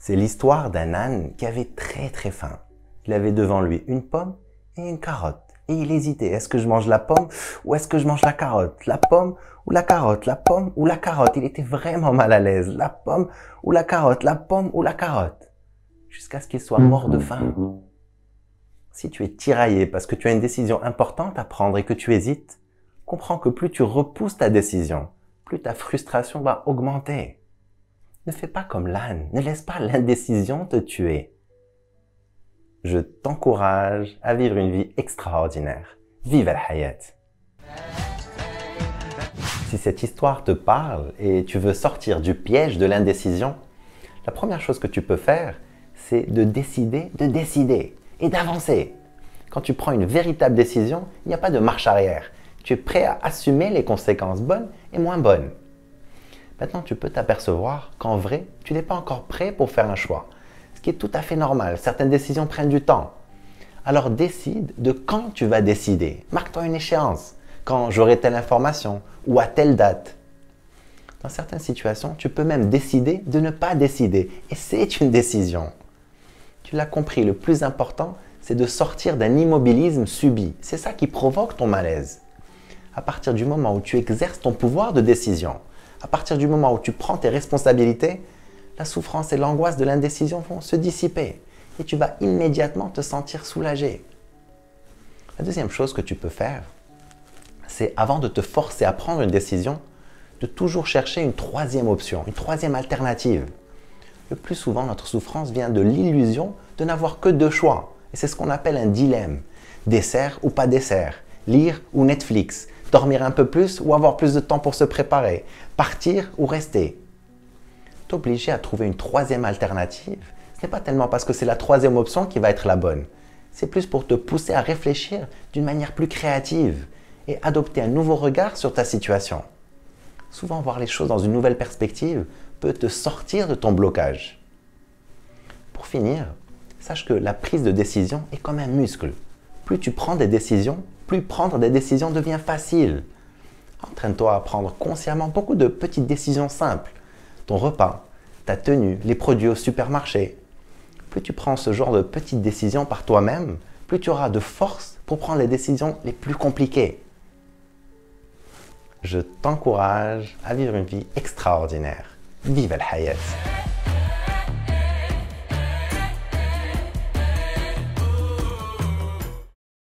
C'est l'histoire d'un âne qui avait très faim. Il avait devant lui une pomme et une carotte. Et il hésitait, est-ce que je mange la pomme ou est-ce que je mange la carotte? La pomme ou la carotte? La pomme ou la carotte? Il était vraiment mal à l'aise. La pomme ou la carotte? La pomme ou la carotte? Jusqu'à ce qu'il soit mort de faim. Si tu es tiraillé parce que tu as une décision importante à prendre et que tu hésites, comprends que plus tu repousses ta décision, plus ta frustration va augmenter. Ne fais pas comme l'âne, ne laisse pas l'indécision te tuer. Je t'encourage à vivre une vie extraordinaire. Vive al-hayat! Si cette histoire te parle et tu veux sortir du piège de l'indécision, la première chose que tu peux faire, c'est de décider et d'avancer. Quand tu prends une véritable décision, il n'y a pas de marche arrière. Tu es prêt à assumer les conséquences bonnes et moins bonnes. Maintenant, tu peux t'apercevoir qu'en vrai, tu n'es pas encore prêt pour faire un choix. Ce qui est tout à fait normal. Certaines décisions prennent du temps. Alors décide de quand tu vas décider. Marque-toi une échéance. Quand j'aurai telle information ou à telle date. Dans certaines situations, tu peux même décider de ne pas décider. Et c'est une décision. Tu l'as compris, le plus important, c'est de sortir d'un immobilisme subi. C'est ça qui provoque ton malaise. À partir du moment où tu exerces ton pouvoir de décision, à partir du moment où tu prends tes responsabilités, la souffrance et l'angoisse de l'indécision vont se dissiper et tu vas immédiatement te sentir soulagé. La deuxième chose que tu peux faire, c'est avant de te forcer à prendre une décision, de toujours chercher une troisième option, une troisième alternative. Le plus souvent, notre souffrance vient de l'illusion de n'avoir que deux choix. Et c'est ce qu'on appelle un dilemme. Dessert ou pas dessert, lire ou Netflix, dormir un peu plus ou avoir plus de temps pour se préparer, partir ou rester. T'obliger à trouver une troisième alternative, ce n'est pas tellement parce que c'est la troisième option qui va être la bonne. C'est plus pour te pousser à réfléchir d'une manière plus créative et adopter un nouveau regard sur ta situation. Souvent, voir les choses dans une nouvelle perspective peut te sortir de ton blocage. Pour finir, sache que la prise de décision est comme un muscle. Plus tu prends des décisions, plus prendre des décisions devient facile. Entraîne-toi à prendre consciemment beaucoup de petites décisions simples. Ton repas, ta tenue, les produits au supermarché. Plus tu prends ce genre de petites décisions par toi-même, plus tu auras de force pour prendre les décisions les plus compliquées. Je t'encourage à vivre une vie extraordinaire. Vive al-hayat!